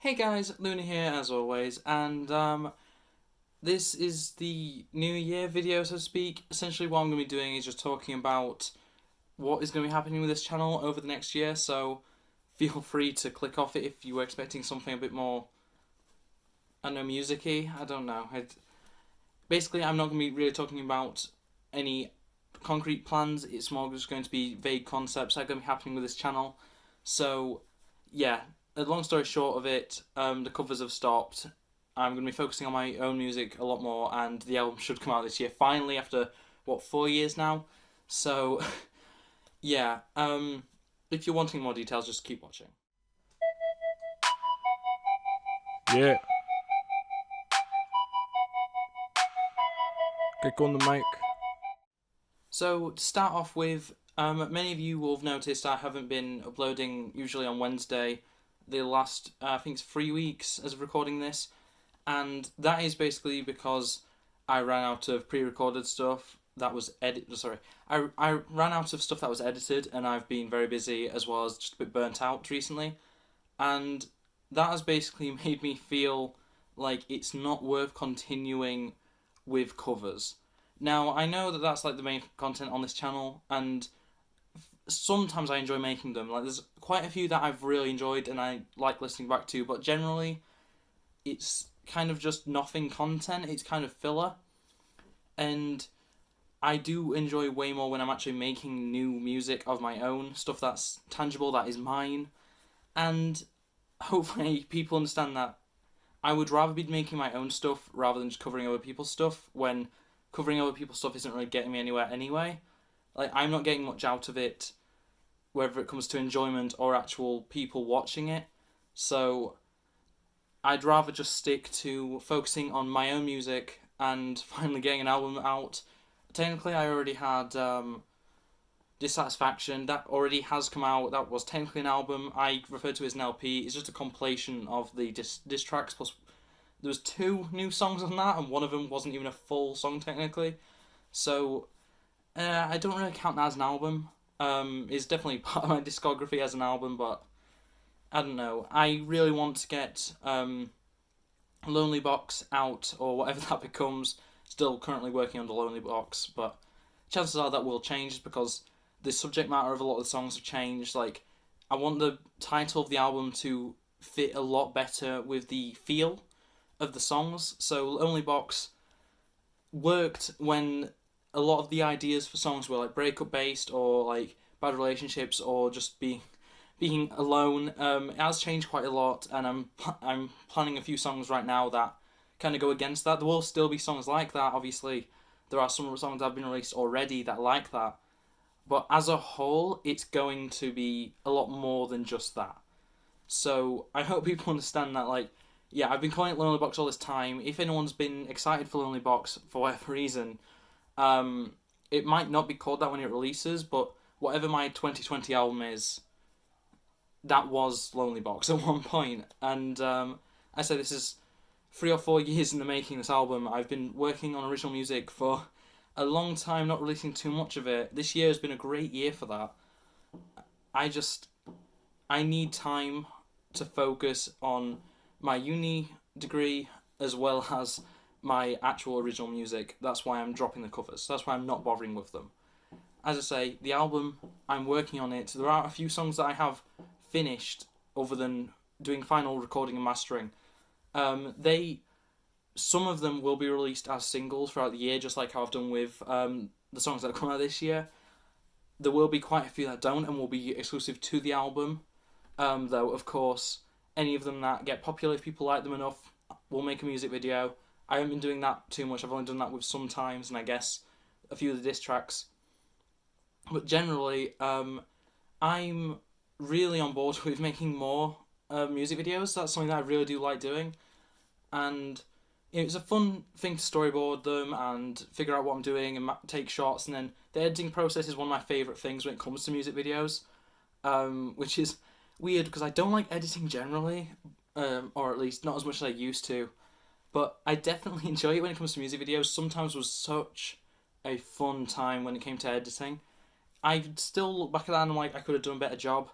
Hey guys, Luna here as always, and this is the New Year video, so to speak. Essentially, what I'm going to be doing is just talking about what is going to be happening with this channel over the next year. So feel free to click off it if you were expecting something a bit more, I don't know, music-y. I don't know. Basically, I'm not going to be really talking about any concrete plans. It's more just going to be vague concepts that are going to be happening with this channel. So yeah, a long story short of it, the covers have stopped. I'm going to be focusing on my own music a lot more, and the album should come out this year finally after 4 years now. So yeah, if you're wanting more details, just keep watching. Yeah. Click on the mic. So to start off with, many of you will have noticed I haven't been uploading usually on Wednesday the last, I think it's 3 weeks as of recording this, and that is basically because I ran out of pre-recorded stuff that was I ran out of stuff that was edited, and I've been very busy as well as just a bit burnt out recently, and that has basically made me feel like it's not worth continuing with covers. Now, I know that that's like the main content on this channel, and sometimes I enjoy making them. Like, there's quite a few that I've really enjoyed and I like listening back to, but generally, it's kind of just nothing content. It's kind of filler, and I do enjoy way more when I'm actually making new music of my own, stuff that's tangible, that is mine, and hopefully people understand that I would rather be making my own stuff rather than just covering other people's stuff when covering other people's stuff isn't really getting me anywhere anyway. Like, I'm not getting much out of it, whether it comes to enjoyment or actual people watching it. So I'd rather just stick to focusing on my own music and finally getting an album out. Technically, I already had Dissatisfaction. That already has come out. That was technically an album. I refer to it as an LP. It's just a compilation of the diss tracks, plus there was 2 new songs on that, and one of them wasn't even a full song technically. So I don't really count that as an album. It's definitely part of my discography as an album, but I don't know. I really want to get Lonely Box out, or whatever that becomes. Still currently working on the Lonely Box, but chances are that will change because the subject matter of a lot of the songs have changed. Like, I want the title of the album to fit a lot better with the feel of the songs. So Lonely Box worked when a lot of the ideas for songs were like breakup based, or like bad relationships, or just being alone. It has changed quite a lot, and I'm planning a few songs right now that kind of go against that. There will still be songs like that. Obviously, there are some songs that have been released already that like that, but as a whole, it's going to be a lot more than just that. So I hope people understand that. Like, yeah, I've been calling it Lonely Box all this time. If anyone's been excited for Lonely Box for whatever reason, it might not be called that when it releases, but whatever my 2020 album is, that was Lonely Box at one point. And I say this is 3 or 4 years in the making, this album. I've been working on original music for a long time, not releasing too much of it. This year has been a great year for that. I need time to focus on my uni degree as well as my actual original music. That's why I'm dropping the covers. That's why I'm not bothering with them. As I say, the album, I'm working on it. There are a few songs that I have finished other than doing final recording and mastering. Some of them will be released as singles throughout the year, just like how I've done with the songs that come out this year. There will be quite a few that don't and will be exclusive to the album. Though, of course, any of them that get popular, if people like them enough, will make a music video. I haven't been doing that too much. I've only done that with Sometimes and I guess a few of the diss tracks. But generally, I'm really on board with making more music videos. That's something that I really do like doing. And it's a fun thing to storyboard them and figure out what I'm doing and take shots. And then the editing process is one of my favourite things when it comes to music videos, which is weird because I don't like editing generally, or at least not as much as I used to. But I definitely enjoy it when it comes to music videos. Sometimes was such a fun time when it came to editing. I still look back at that and I'm like, I could have done a better job.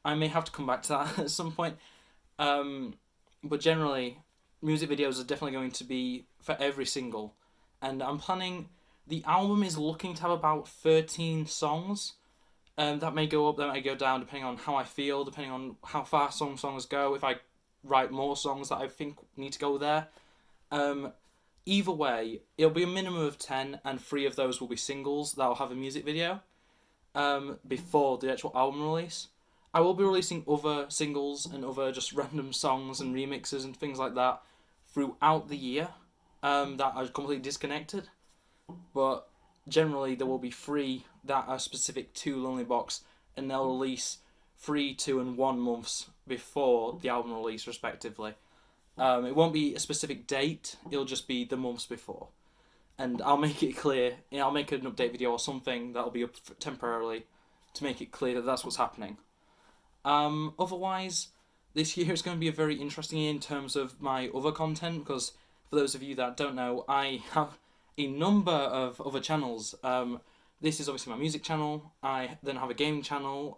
I may have to come back to that at some point. but generally, music videos are definitely going to be for every single, and I'm planning. The album is looking to have about 13 songs. That may go up, that may go down, depending on how I feel, depending on how far songs go. If I write more songs that I think need to go there. Um, Either way, it'll be a minimum of 10, and 3 of those will be singles that'll have a music video. Before the actual album release. I will be releasing other singles and other just random songs and remixes and things like that throughout the year. That are completely disconnected. But generally, there will be 3 that are specific to Lonely Box, and they'll release 3, 2, and 1 months before the album release, respectively. It won't be a specific date, it'll just be the months before. And I'll make it clear, I'll make an update video or something that'll be up temporarily to make it clear that that's what's happening. Otherwise, this year is going to be a very interesting year in terms of my other content, because for those of you that don't know, I have a number of other channels. This is obviously my music channel. I then have a gaming channel.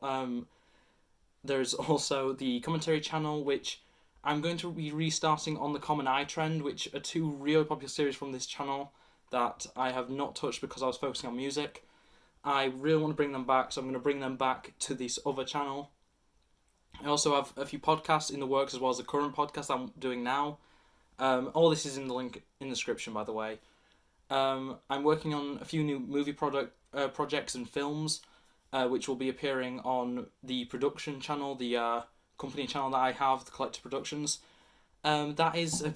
There's also the commentary channel, which I'm going to be restarting on the Common Eye Trend, which are 2 really popular series from this channel that I have not touched because I was focusing on music. I really want to bring them back, so I'm going to bring them back to this other channel. I also have a few podcasts in the works, as well as the current podcast I'm doing now. All this is in the link in the description, by the way. I'm working on a few new movie projects and films, which will be appearing on the production channel, the company channel that I have, the Collective Productions. That is a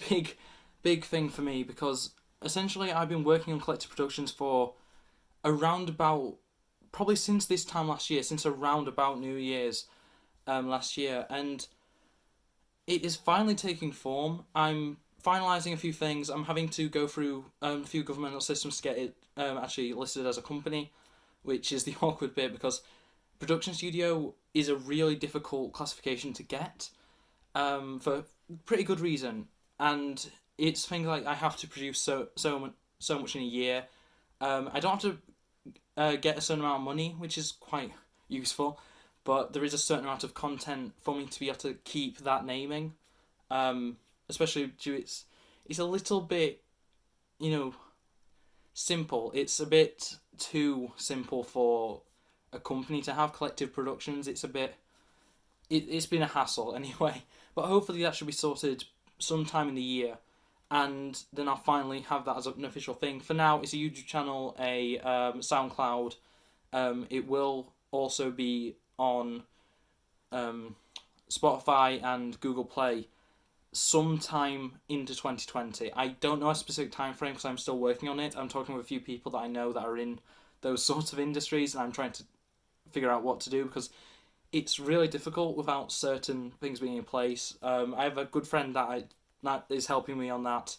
big thing for me, because essentially I've been working on Collective Productions for around about, probably since this time last year, since around about New Year's last year, and it is finally taking form. I'm finalising a few things. I'm having to go through a few governmental systems to get it actually listed as a company, which is the awkward bit, because production studio is a really difficult classification to get for pretty good reason, and it's things like I have to produce so much in a year. I don't have to get a certain amount of money, which is quite useful, but there is a certain amount of content for me to be able to keep that naming, especially due it's a little bit, simple. It's a bit too simple for a company to have, Collective Productions. It's a bit, it's been a hassle anyway, but hopefully that should be sorted sometime in the year, and then I'll finally have that as an official thing. For now, it's a YouTube channel, a Soundcloud. It will also be on Spotify and Google Play sometime into 2020. I don't know a specific time frame because I'm still working on it. I'm talking with a few people that I know that are in those sorts of industries, and I'm trying to figure out what to do, because it's really difficult without certain things being in place. I have a good friend that is helping me on that.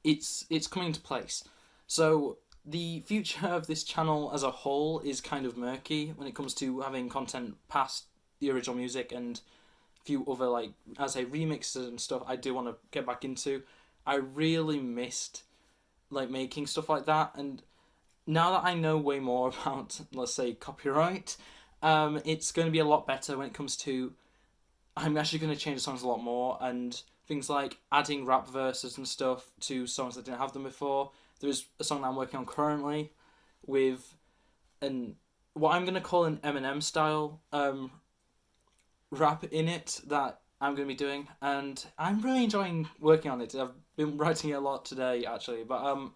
It's coming into place. So the future of this channel as a whole is kind of murky when it comes to having content past the original music, and a few other, like, as I say, remixes and stuff I do want to get back into. I really missed making stuff like that, and now that I know way more about, let's say, copyright, it's going to be a lot better when it comes to, I'm actually going to change the songs a lot more, and things like adding rap verses and stuff to songs that didn't have them before. There's a song that I'm working on currently with what I'm going to call an Eminem style rap in it that I'm going to be doing, and I'm really enjoying working on it. I've been writing it a lot today, actually, but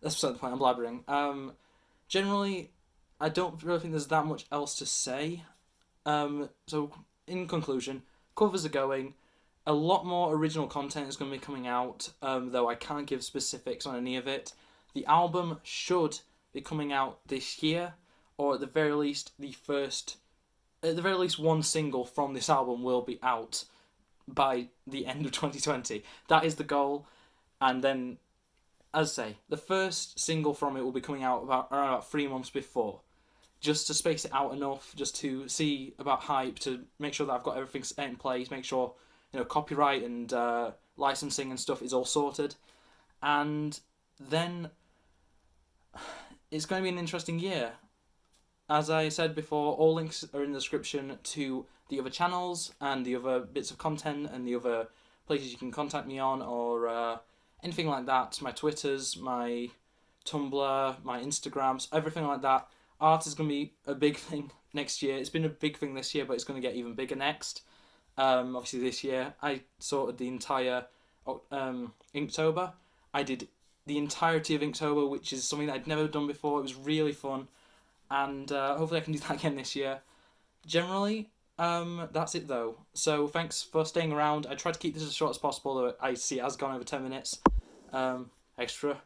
that's beside the point. I'm blabbering. Generally, I don't really think there's that much else to say. So, in conclusion, covers are going. A lot more original content is going to be coming out, though I can't give specifics on any of it. The album should be coming out this year, or at the very least, one single from this album will be out by the end of 2020. That is the goal, and then, as I say, the first single from it will be coming out around about 3 months before, just to space it out enough, just to see about hype, to make sure that I've got everything set in place, make sure copyright and licensing and stuff is all sorted, and then it's going to be an interesting year. as I said before, all links are in the description to the other channels and the other bits of content and the other places you can contact me on, or anything like that. My Twitters, my Tumblr, my Instagrams, everything like that. Art is going to be a big thing next year. It's been a big thing this year, but it's going to get even bigger next. Obviously this year I sorted the entire Inktober. I did the entirety of Inktober, which is something that I'd never done before. It was really fun, and hopefully I can do that again this year. Generally, that's it though. So thanks for staying around. I tried to keep this as short as possible, though I see it has gone over 10 minutes. Extra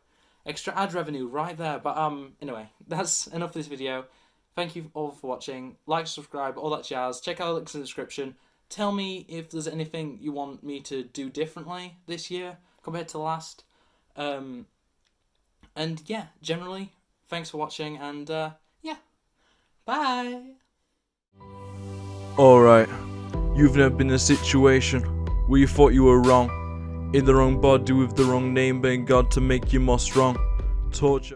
ad revenue right there. But anyway, that's enough for this video. Thank you all for watching. Like, subscribe, all that jazz. Check out the links in the description. Tell me if there's anything you want me to do differently this year compared to last. And yeah, generally, thanks for watching, and yeah, bye. Alright, you've never been in a situation where you thought you were wrong, in the wrong body with the wrong name, begging God to make you more strong. Torture.